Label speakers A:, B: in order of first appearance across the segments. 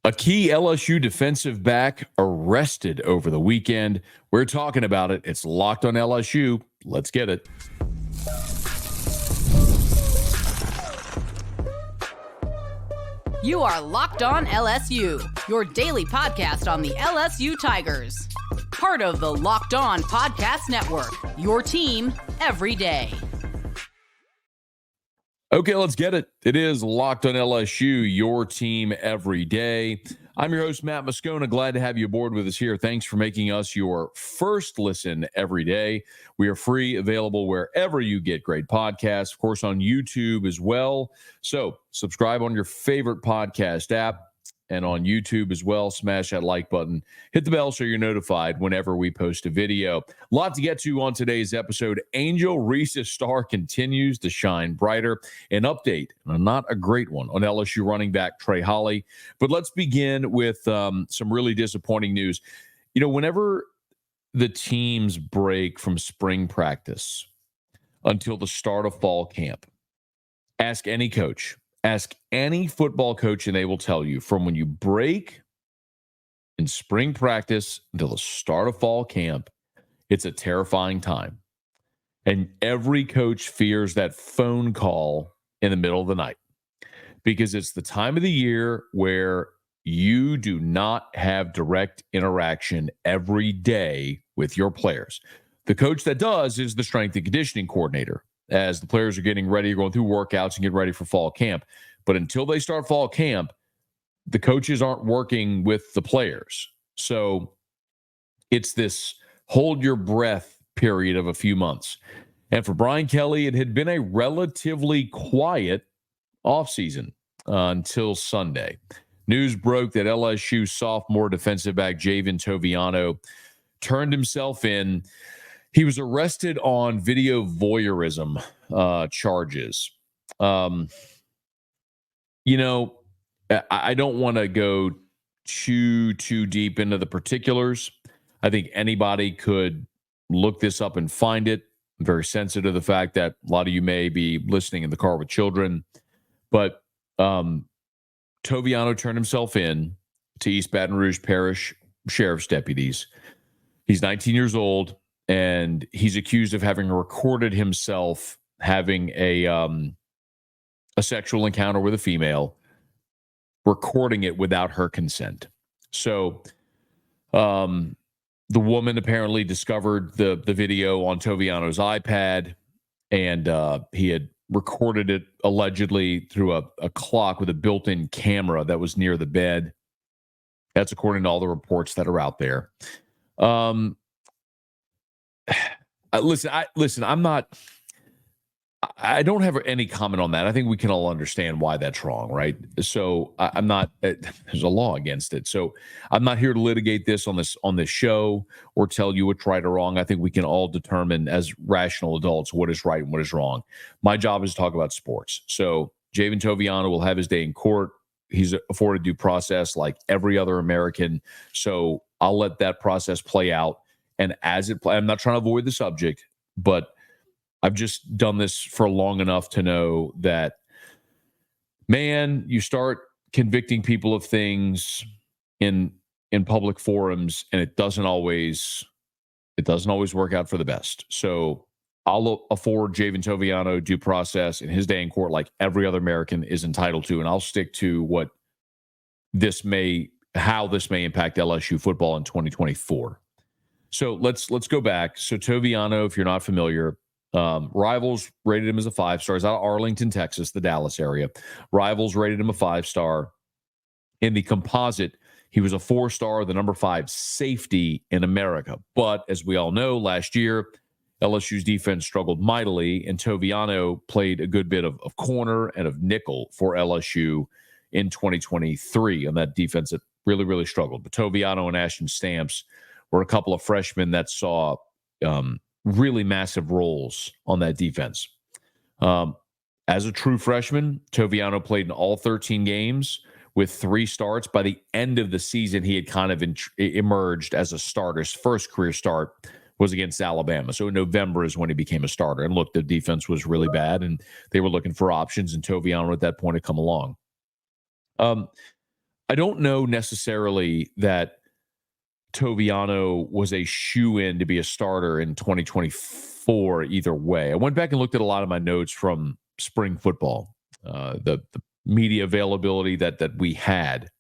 A: A key LSU defensive back arrested over the weekend. We're talking about it. It's Locked on LSU. Let's get it.
B: You are Locked on LSU, your daily podcast on the LSU Tigers. Part of the Locked On Podcast Network, your team every day.
A: Okay, let's get it. It is Locked on LSU, your team every day. I'm your host, Matt Moscona. Glad to have you aboard with us here. Thanks for making us your first listen every day. We are free, available wherever you get great podcasts, of course, on YouTube as well. So subscribe on your favorite podcast app and on YouTube as well. Smash that like button. Hit the bell so you're notified whenever we post a video. A lot to get to on today's episode. Angel Reese's star continues to shine brighter. An update, not a great one, on LSU running back Trey Holly. But let's begin with some really disappointing news. You know, whenever the teams break from spring practice until the start of fall camp, ask any coach. Ask any football coach and they will tell you from when you break in spring practice until the start of fall camp, it's a terrifying time. And every coach fears that phone call in the middle of the night because it's the time of the year where you do not have direct interaction every day with your players. The coach that does is the strength and conditioning coordinator, as the players are getting ready, going through workouts and getting ready for fall camp. But until they start fall camp, the coaches aren't working with the players. So it's this hold your breath period of a few months. And for Brian Kelly, it had been a relatively quiet offseason until Sunday. News broke that LSU sophomore defensive back Javin Toviano turned himself in. He was arrested on video voyeurism charges. You know, I don't want to go too deep into the particulars. I think anybody could look this up and find it. I'm very sensitive to the fact that a lot of you may be listening in the car with children. But Toviano turned himself in to East Baton Rouge Parish Sheriff's deputies. He's 19 years old. And he's accused of having recorded himself having a sexual encounter with a female, recording it without her consent. So the woman apparently discovered the video on Toviano's iPad, and he had recorded it allegedly through a clock with a built-in camera that was near the bed. That's according to all the reports that are out there. Listen, I don't have any comment on that. I think we can all understand why that's wrong, right? So I'm not, there's a law against it. So I'm not here to litigate this on this show or tell you what's right or wrong. I think we can all determine as rational adults what is right and what is wrong. My job is to talk about sports. So Javin Toviano will have his day in court. He's afforded due process like every other American. So I'll let that process play out. And as it, I'm not trying to avoid the subject, but I've just done this for long enough to know that, man, you start convicting people of things in public forums, and it doesn't always work out for the best. So I'll afford Javin Toviano due process in his day in court, like every other American is entitled to, and I'll stick to how this may impact LSU football in 2024. So let's go back. So Toviano, if you're not familiar, Rivals rated him as a 5-star. He's out of Arlington, Texas, the Dallas area. Rivals rated him a 5-star. In the composite, he was a 4-star, the number 5 safety in America. But as we all know, last year, LSU's defense struggled mightily, and Toviano played a good bit of corner and of nickel for LSU in 2023. And that defense that really, really struggled. But Toviano and Ashton Stamps were a couple of freshmen that saw really massive roles on that defense. As a true freshman, Toviano played in all 13 games with 3 starts. By the end of the season, he had kind of emerged as a starter. His first career start was against Alabama. So in November is when he became a starter. And look, the defense was really bad, and they were looking for options, and Toviano at that point had come along. I don't know necessarily that Toviano was a shoe-in to be a starter in 2024 either way. I went back and looked at a lot of my notes from spring football, the media availability that we had.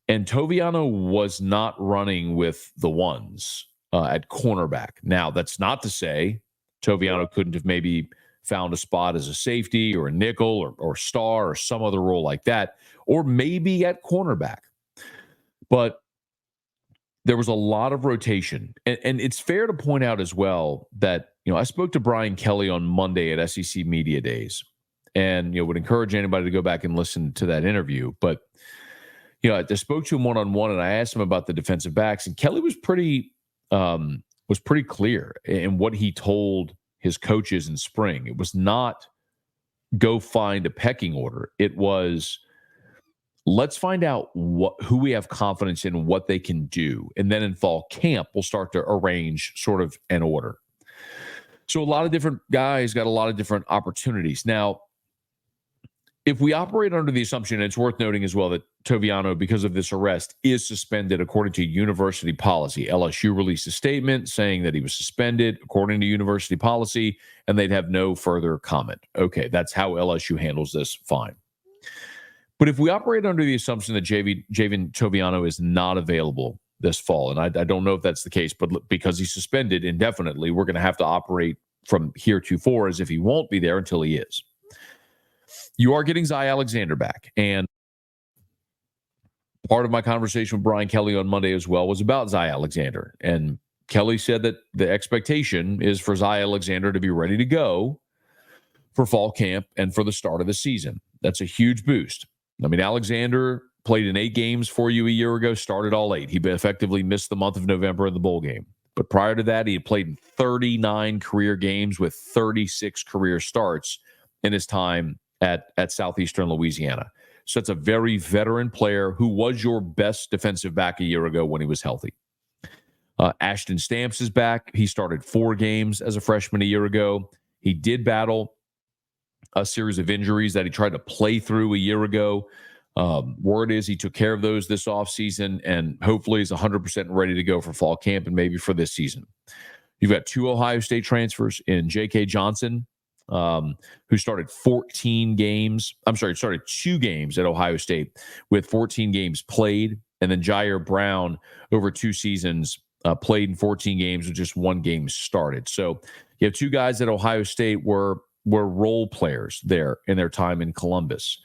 A: And Toviano was not running with the ones at cornerback. Now, that's not to say Toviano couldn't have maybe found a spot as a safety or a nickel or star or some other role like that, or maybe at cornerback. But there was a lot of rotation. And it's fair to point out as well that, I spoke to Brian Kelly on Monday at SEC Media Days, and, would encourage anybody to go back and listen to that interview. But, I spoke to him one-on-one, and I asked him about the defensive backs, and Kelly was pretty clear in what he told his coaches in spring. It was not go find a pecking order. It was, let's find out who we have confidence in, what they can do. And then in fall camp, we'll start to arrange sort of an order. So a lot of different guys got a lot of different opportunities. Now, if we operate under the assumption, and it's worth noting as well that Toviano, because of this arrest, is suspended according to university policy. LSU released a statement saying that he was suspended according to university policy, and they'd have no further comment. Okay, that's how LSU handles this. Fine. But if we operate under the assumption that Javin Toviano is not available this fall, and I don't know if that's the case, but because he's suspended indefinitely, we're going to have to operate from heretofore as if he won't be there until he is. You are getting Zy Alexander back. And part of my conversation with Brian Kelly on Monday as well was about Zy Alexander. And Kelly said that the expectation is for Zy Alexander to be ready to go for fall camp and for the start of the season. That's a huge boost. I mean, Alexander played in 8 games for you a year ago, started all 8. He effectively missed the month of November in the bowl game. But prior to that, he had played in 39 career games with 36 career starts in his time at Southeastern Louisiana. So it's a very veteran player who was your best defensive back a year ago when he was healthy. Ashton Stamps is back. He started 4 games as a freshman a year ago. He did battle a series of injuries that he tried to play through a year ago. Word is he took care of those this offseason and hopefully is 100% ready to go for fall camp and maybe for this season. You've got 2 Ohio State transfers in J.K. Johnson, who started 14 games. Started 2 games at Ohio State with 14 games played. And then Jair Brown, over 2 seasons, played in 14 games with just 1 game started. So you have 2 guys at Ohio State were role players there in their time in Columbus.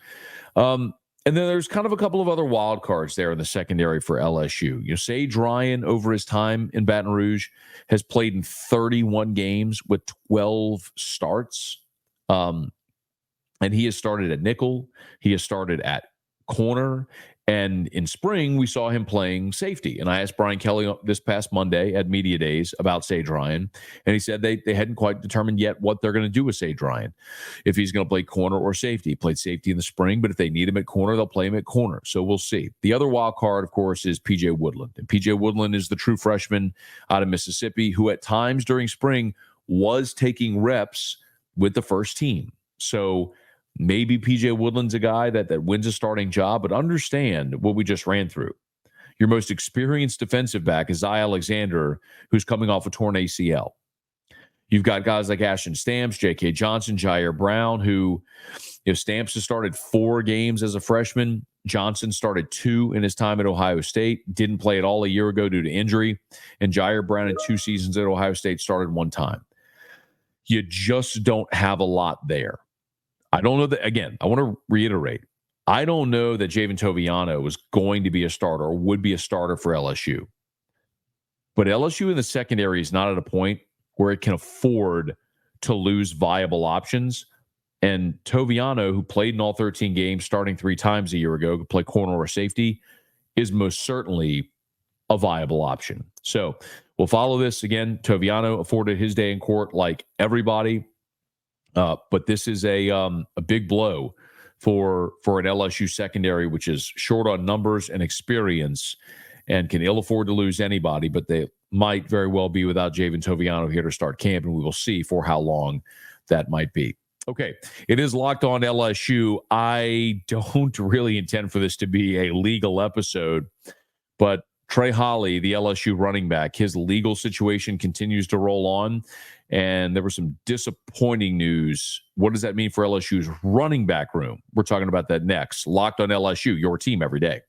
A: And then there's kind of a couple of other wild cards there in the secondary for LSU. Sage Ryan, over his time in Baton Rouge, has played in 31 games with 12 starts. And he has started at nickel. He has started at corner. And in spring, we saw him playing safety. And I asked Brian Kelly this past Monday at Media Days about Sage Ryan. And he said they hadn't quite determined yet what they're going to do with Sage Ryan, if he's going to play corner or safety. He played safety in the spring, but if they need him at corner, they'll play him at corner. So we'll see. The other wild card, of course, is P.J. Woodland. And P.J. Woodland is the true freshman out of Mississippi who at times during spring was taking reps with the first team. So maybe P.J. Woodland's a guy that wins a starting job, but understand what we just ran through. Your most experienced defensive back is Zy Alexander, who's coming off a torn ACL. You've got guys like Ashton Stamps, J.K. Johnson, Jair Brown, who, Stamps has started 4 games as a freshman. Johnson started 2 in his time at Ohio State, didn't play at all a year ago due to injury. And Jair Brown in 2 seasons at Ohio State started 1 time. You just don't have a lot there. I don't know that, again, I want to reiterate, I don't know that Javin Toviano is going to be a starter or would be a starter for LSU. But LSU in the secondary is not at a point where it can afford to lose viable options. And Toviano, who played in all 13 games, starting 3 times a year ago, could play corner or safety, is most certainly a viable option. So we'll follow this. Again, Toviano afforded his day in court like everybody. But this is a big blow for an LSU secondary, which is short on numbers and experience and can ill afford to lose anybody, but they might very well be without Javin Toviano here to start camp, and we will see for how long that might be. Okay, it is Locked On LSU. I don't really intend for this to be a legal episode, but Trey Holly, the LSU running back, his legal situation continues to roll on, and there was some disappointing news. What does that mean for LSU's running back room? We're talking about that next. Locked On LSU, your team every day.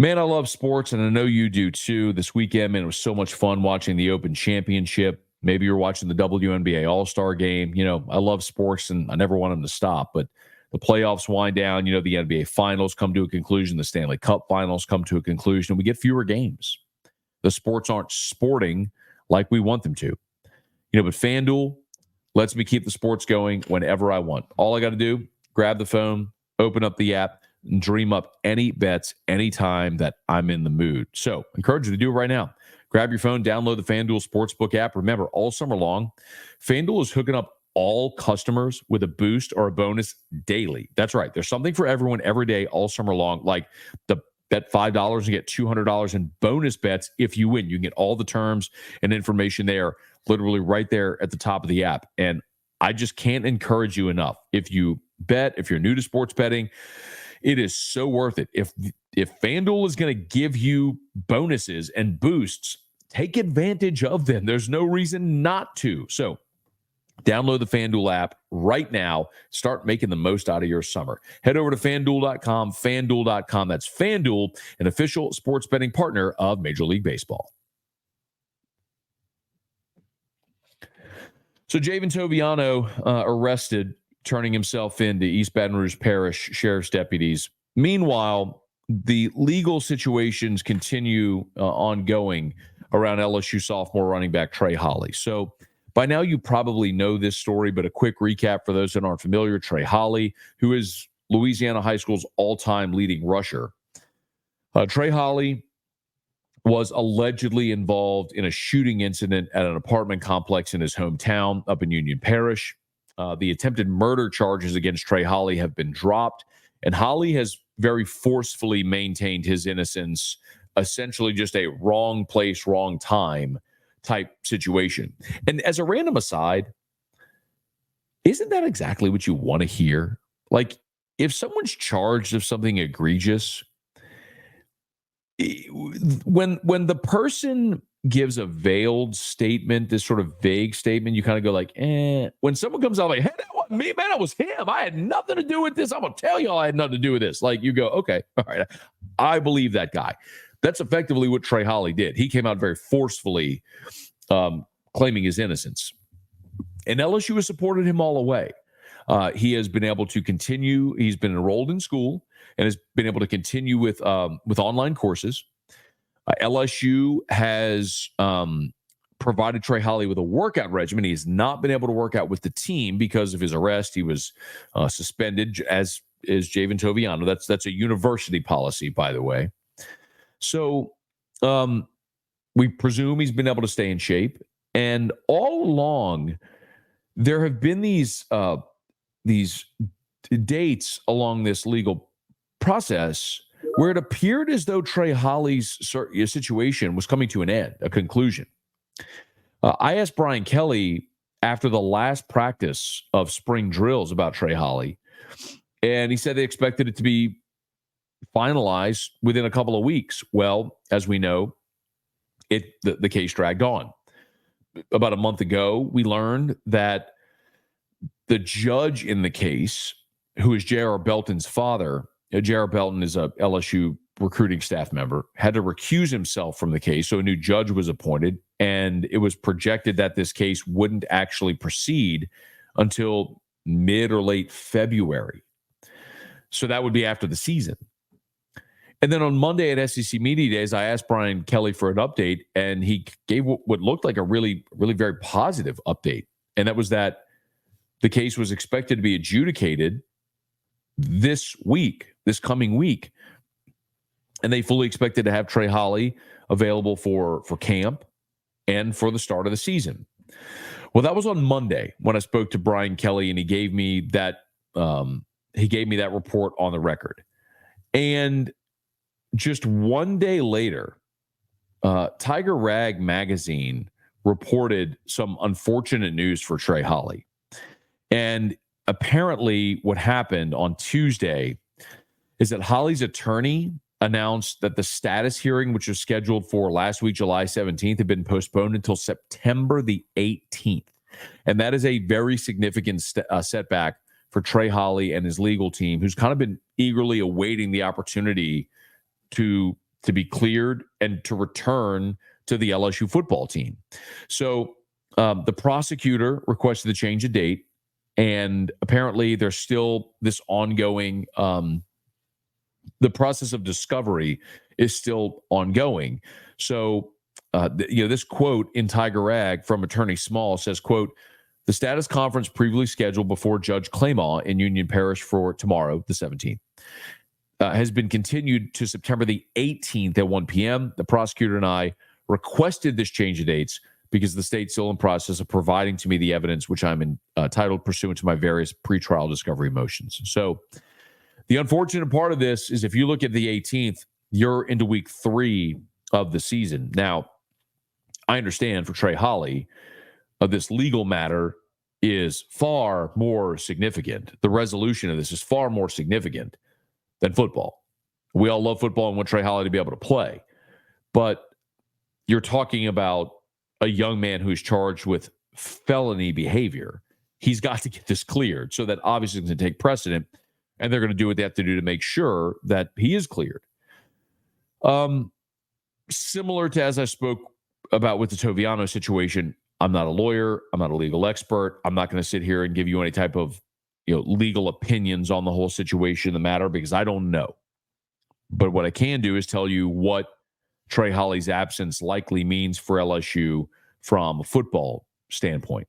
A: Man, I love sports, and I know you do too. This weekend, man, it was so much fun watching the Open Championship. Maybe you're watching the WNBA All-Star Game. You know, I love sports, and I never want them to stop. But the playoffs wind down. You know, the NBA Finals come to a conclusion. The Stanley Cup Finals come to a conclusion, and we get fewer games. The sports aren't sporting like we want them to. You know, but FanDuel lets me keep the sports going whenever I want. All I got to do, grab the phone, open up the app, and dream up any bets anytime that I'm in the mood. So, encourage you to do it right now. Grab your phone, download the FanDuel Sportsbook app. Remember, all summer long, FanDuel is hooking up all customers with a boost or a bonus daily. That's right. There's something for everyone every day, all summer long, like the bet $5 and get $200 in bonus bets if you win. You can get all the terms and information there, literally right there at the top of the app. And I just can't encourage you enough. If you bet, if you're new to sports betting, it is so worth it. If FanDuel is going to give you bonuses and boosts, take advantage of them. There's no reason not to. So download the FanDuel app right now. Start making the most out of your summer. Head over to FanDuel.com, FanDuel.com. That's FanDuel, an official sports betting partner of Major League Baseball. So Javin Toviano arrested, turning himself in to East Baton Rouge Parish Sheriff's deputies. Meanwhile, the legal situations continue ongoing around LSU sophomore running back Trey Holly. So by now you probably know this story, but a quick recap for those that aren't familiar. Trey Holly, who is Louisiana High School's all-time leading rusher. Trey Holly was allegedly involved in a shooting incident at an apartment complex in his hometown up in Union Parish. The attempted murder charges against Trey Holly have been dropped, and Holly has very forcefully maintained his innocence, essentially just a wrong place, wrong time type situation. And as a random aside, isn't that exactly what you want to hear? Like, if someone's charged of something egregious, when the person gives a veiled statement, this sort of vague statement, you kind of go like, eh. When someone comes out like, hey, that wasn't me, man, it was him. I had nothing to do with this. I'm going to tell y'all I had nothing to do with this. Like, you go, okay, all right, I believe that guy. That's effectively what Trey Holly did. He came out very forcefully claiming his innocence. And LSU has supported him all the way. He has been able to continue. He's been enrolled in school and has been able to continue with online courses. LSU has provided Trey Holly with a workout regimen. He has not been able to work out with the team because of his arrest. He was suspended, as is Javin Toviano. That's a university policy, by the way. So we presume he's been able to stay in shape. And all along, there have been these dates along this legal process where it appeared as though Trey Holly's situation was coming to an end, a conclusion. I asked Brian Kelly after the last practice of spring drills about Trey Holly, and he said they expected it to be finalized within a couple of weeks. Well, as we know, the case dragged on. About a month ago, we learned that the judge in the case, who is J.R. Belton's father, J.R. Belton is a LSU recruiting staff member, had to recuse himself from the case. So a new judge was appointed, and it was projected that this case wouldn't actually proceed until mid or late February. So that would be after the season. And then on Monday at SEC Media Days, I asked Brian Kelly for an update, and he gave what looked like a really, really very positive update. And that was that the case was expected to be adjudicated this coming week. And they fully expected to have Trey Holly available for camp and for the start of the season. Well, that was on Monday when I spoke to Brian Kelly, and he gave me that report on the record. And just one day later, Tiger Rag magazine reported some unfortunate news for Trey Holly. And apparently what happened on Tuesday is that Holly's attorney announced that the status hearing, which was scheduled for last week, July 17th, had been postponed until September the 18th. And that is a very significant setback for Trey Holly and his legal team, who's kind of been eagerly awaiting the opportunity to be cleared and to return to the LSU football team. So the prosecutor requested the change of date, and apparently there's still this ongoing, the process of discovery is still ongoing. So, this quote in Tiger Rag from Attorney Small says, quote, "The status conference previously scheduled before Judge Claymont in Union Parish for tomorrow, the 17th, has been continued to September the 18th at 1 p.m. The prosecutor and I requested this change of dates because the state's still in process of providing to me the evidence which I'm entitled pursuant to my various pretrial discovery motions." So the unfortunate part of this is if you look at the 18th, you're into week 3 of the season. Now, I understand for Trey Holly, this legal matter is far more significant. The resolution of this is far more significant than football. We all love football and want Trey Holly to be able to play. But you're talking about a young man who's charged with felony behavior. He's got to get this cleared. So that obviously is going to take precedent, and they're going to do what they have to do to make sure that he is cleared. Similar to as I spoke about with the Toviano situation, I'm not a lawyer. I'm not a legal expert. I'm not going to sit here and give you any type of legal opinions on the whole situation, the matter, because I don't know. But what I can do is tell you what Trey Holly's absence likely means for LSU from a football standpoint.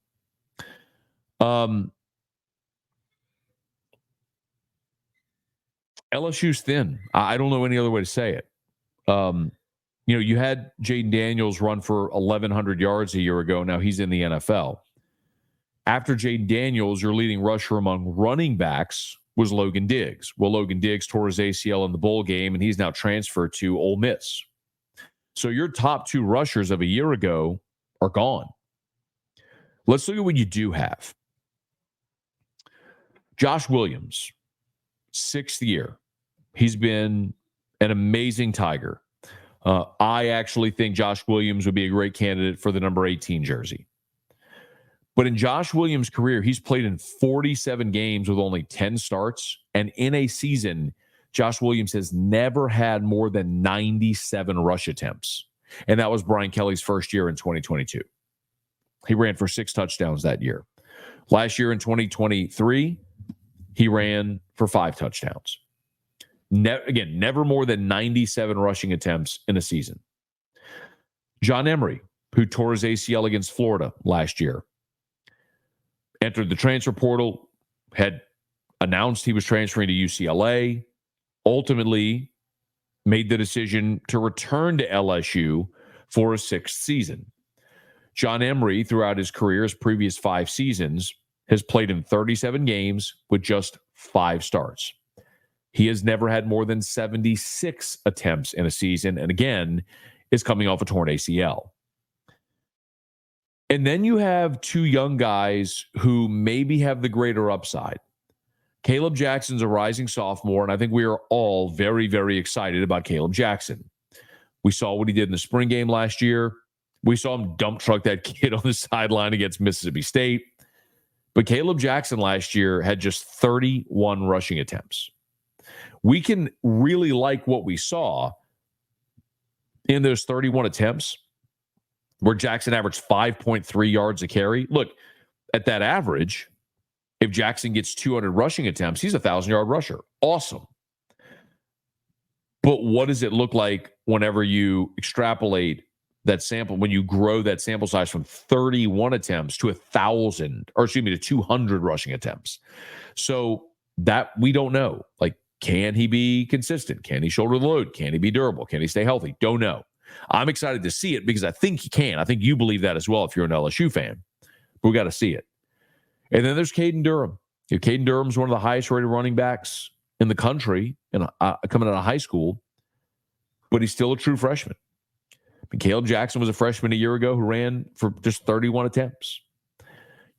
A: LSU's thin. I don't know any other way to say it. You had Jaden Daniels run for 1,100 yards a year ago. Now he's in the NFL. After Jaden Daniels, your leading rusher among running backs was Logan Diggs. Well, Logan Diggs tore his ACL in the bowl game, and he's now transferred to Ole Miss. So your top 2 rushers of a year ago are gone. Let's look at what you do have. Josh Williams, 6th year. He's been an amazing Tiger. I actually think Josh Williams would be a great candidate for the number 18 jersey. But in Josh Williams' career, he's played in 47 games with only 10 starts. And in a season, Josh Williams has never had more than 97 rush attempts. And that was Brian Kelly's first year in 2022. He ran for 6 touchdowns that year. Last year in 2023, he ran for 5 touchdowns. Never more than 97 rushing attempts in a season. John Emery, who tore his ACL against Florida last year, entered the transfer portal, had announced he was transferring to UCLA, ultimately made the decision to return to LSU for a 6th season. John Emery, throughout his career, his previous 5 seasons, has played in 37 games with just 5 starts. He has never had more than 76 attempts in a season, and again, is coming off a torn ACL. And then you have 2 young guys who maybe have the greater upside. Caleb Jackson's a rising sophomore, and I think we are all very, very excited about Caleb Jackson. We saw what he did in the spring game last year. We saw him dump truck that kid on the sideline against Mississippi State. But Caleb Jackson last year had just 31 rushing attempts. We can really like what we saw in those 31 attempts where Jackson averaged 5.3 yards a carry. Look, at that average, if Jackson gets 200 rushing attempts, he's a 1,000-yard rusher. Awesome. But what does it look like whenever you extrapolate that sample, when you grow that sample size from 31 attempts to 200 rushing attempts? So that we don't know. Like, can he be consistent? Can he shoulder the load? Can he be durable? Can he stay healthy? Don't know. I'm excited to see it because I think he can. I think you believe that as well if you're an LSU fan. But we got to see it. And then there's Caden Durham. Caden Durham's one of the highest rated running backs in the country and coming out of high school, but he's still a true freshman. Caleb Jackson was a freshman a year ago who ran for just 31 attempts.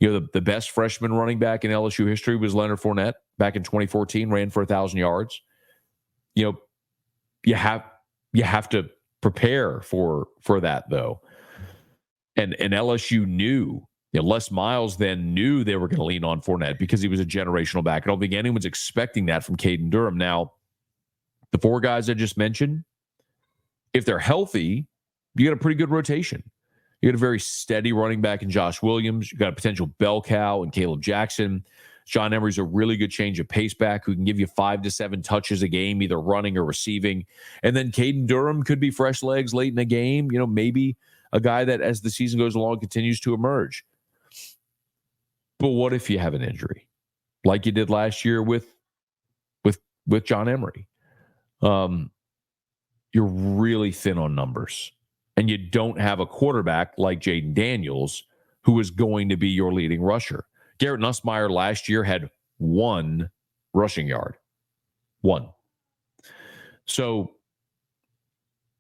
A: The best freshman running back in LSU history was Leonard Fournette back in 2014, ran for 1,000 yards. You have to prepare for that, though. And LSU knew, Les Miles then knew they were going to lean on Fournette because he was a generational back. I don't think anyone's expecting that from Caden Durham. Now, the 4 guys I just mentioned, if they're healthy, you got a pretty good rotation. You got a very steady running back in Josh Williams. You got a potential bell cow in Caleb Jackson. John Emery's a really good change of pace back who can give you 5 to 7 touches a game, either running or receiving. And then Caden Durham could be fresh legs late in the game. Maybe a guy that as the season goes along continues to emerge. But what if you have an injury like you did last year with John Emery? You're really thin on numbers. And you don't have a quarterback like Jaden Daniels, who is going to be your leading rusher. Garrett Nussmeier last year had 1 rushing yard. 1. So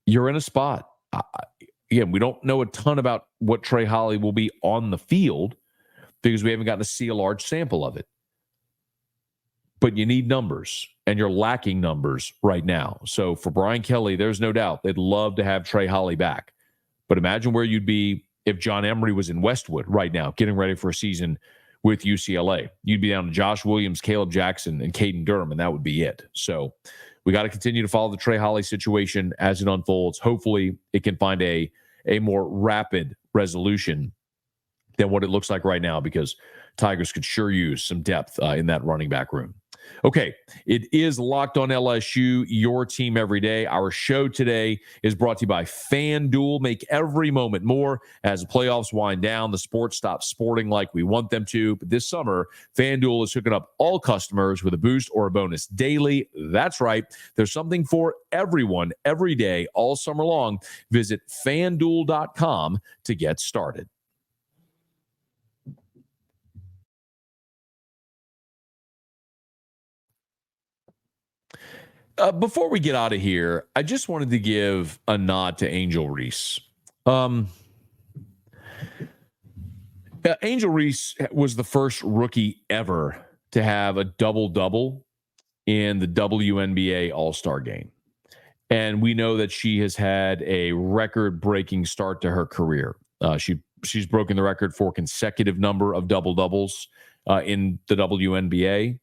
A: you're in a spot. Again, we don't know a ton about what Trey Holly will be on the field because we haven't gotten to see a large sample of it. But you need numbers, and you're lacking numbers right now. So for Brian Kelly, there's no doubt they'd love to have Trey Holly back. But imagine where you'd be if John Emery was in Westwood right now, getting ready for a season with UCLA. You'd be down to Josh Williams, Caleb Jackson, and Caden Durham, and that would be it. So we got to continue to follow the Trey Holly situation as it unfolds. Hopefully it can find a more rapid resolution than what it looks like right now, because Tigers could sure use some depth in that running back room. Okay, it is Locked on LSU, your team every day. Our show today is brought to you by FanDuel. Make every moment more. As the playoffs wind down, the sports stop sporting like we want them to. But this summer, FanDuel is hooking up all customers with a boost or a bonus daily. That's right. There's something for everyone every day, all summer long. Visit FanDuel.com to get started. Before we get out of here, I just wanted to give a nod to Angel Reese. Angel Reese was the first rookie ever to have a double-double in the WNBA All-Star Game. And we know that she has had a record-breaking start to her career. She's broken the record for consecutive number of double-doubles in the WNBA,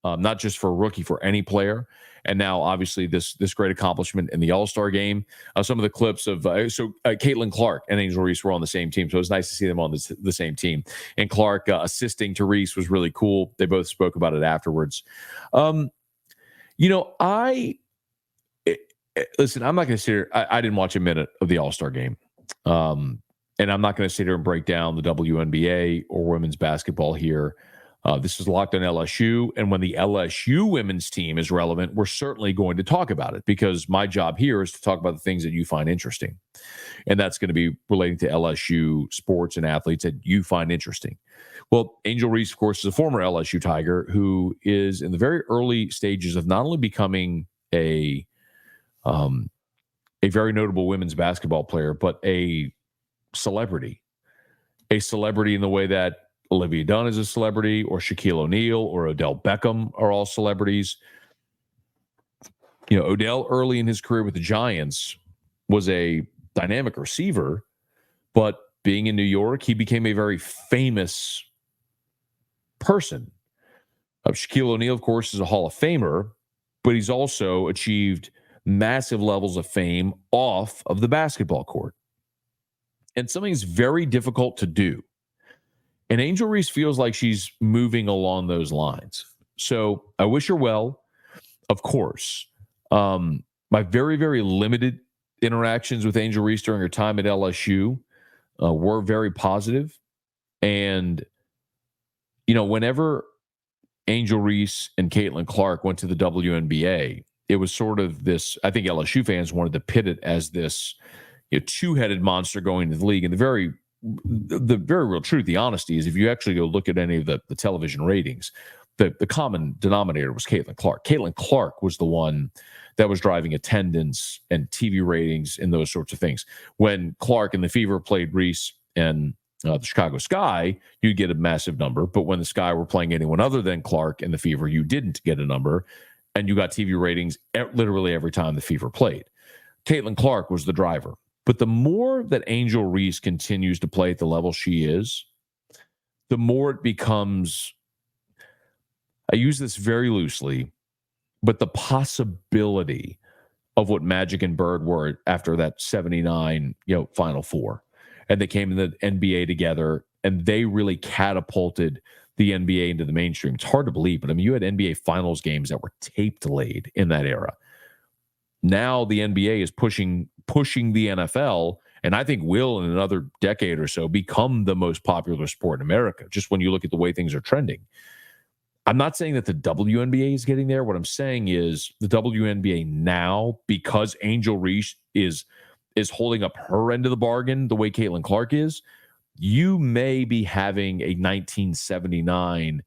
A: not just for a rookie, for any player. And now, obviously, this great accomplishment in the All-Star Game. Some of the clips of Caitlin Clark and Angel Reese were on the same team, so it was nice to see them on the same team. And Clark assisting to Reese was really cool. They both spoke about it afterwards. Listen, I'm not going to sit here. I didn't watch a minute of the All-Star Game, and I'm not going to sit here and break down the WNBA or women's basketball here. This is Locked on LSU, and when the LSU women's team is relevant, we're certainly going to talk about it, because my job here is to talk about the things that you find interesting, and that's going to be relating to LSU sports and athletes that you find interesting. Well, Angel Reese, of course, is a former LSU Tiger who is in the very early stages of not only becoming a very notable women's basketball player, but a celebrity in the way that Olivia Dunn is a celebrity, or Shaquille O'Neal or Odell Beckham are all celebrities. Odell early in his career with the Giants was a dynamic receiver, but being in New York, he became a very famous person. Shaquille O'Neal, of course, is a Hall of Famer, but he's also achieved massive levels of fame off of the basketball court. And something's very difficult to do. And Angel Reese feels like she's moving along those lines. So I wish her well, of course. My very, very limited interactions with Angel Reese during her time at LSU were very positive. And, whenever Angel Reese and Caitlin Clark went to the WNBA, it was sort of this, I think LSU fans wanted to pit it as this two-headed monster going to the league. And the very real truth, the honesty is, if you actually go look at any of the television ratings, the common denominator was Caitlin Clark. Caitlin Clark was the one that was driving attendance and TV ratings and those sorts of things. When Clark and the Fever played Reese and the Chicago Sky, you'd get a massive number. But when the Sky were playing anyone other than Clark and the Fever, you didn't get a number. And you got TV ratings literally every time the Fever played. Caitlin Clark was the driver. But the more that Angel Reese continues to play at the level she is, the more it becomes, I use this very loosely, but the possibility of what Magic and Bird were after that 79, Final Four. And they came in the NBA together, and they really catapulted the NBA into the mainstream. It's hard to believe, but I mean, you had NBA Finals games that were tape delayed in that era. Now the NBA is pushing the NFL, and I think will in another decade or so become the most popular sport in America, just when you look at the way things are trending. I'm not saying that the WNBA is getting there. What I'm saying is the WNBA now, because Angel Reese is holding up her end of the bargain the way Caitlin Clark is, you may be having a 1979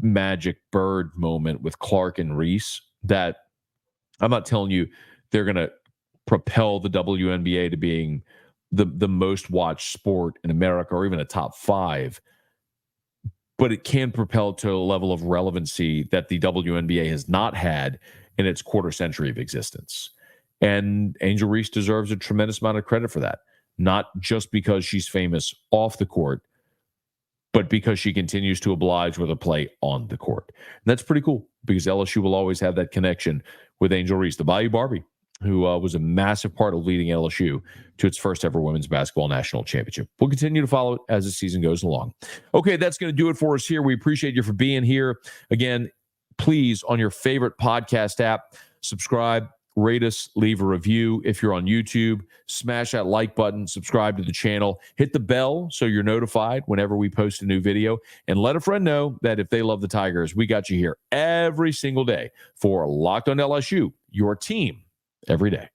A: Magic Bird moment with Clark and Reese that I'm not telling you they're going to propel the WNBA to being the most watched sport in America or even a top 5. But it can propel to a level of relevancy that the WNBA has not had in its quarter century of existence. And Angel Reese deserves a tremendous amount of credit for that, not just because she's famous off the court, but because she continues to oblige with a play on the court. And that's pretty cool because LSU will always have that connection with Angel Reese, the Bayou Barbie, who was a massive part of leading LSU to its first ever women's basketball national championship. We'll continue to follow it as the season goes along. Okay, that's going to do it for us here. We appreciate you for being here. Again, please, on your favorite podcast app, subscribe, rate us, leave a review. If you're on YouTube, smash that like button, subscribe to the channel, hit the bell so you're notified whenever we post a new video, and let a friend know that if they love the Tigers, we got you here every single day for Locked on LSU, your team every day.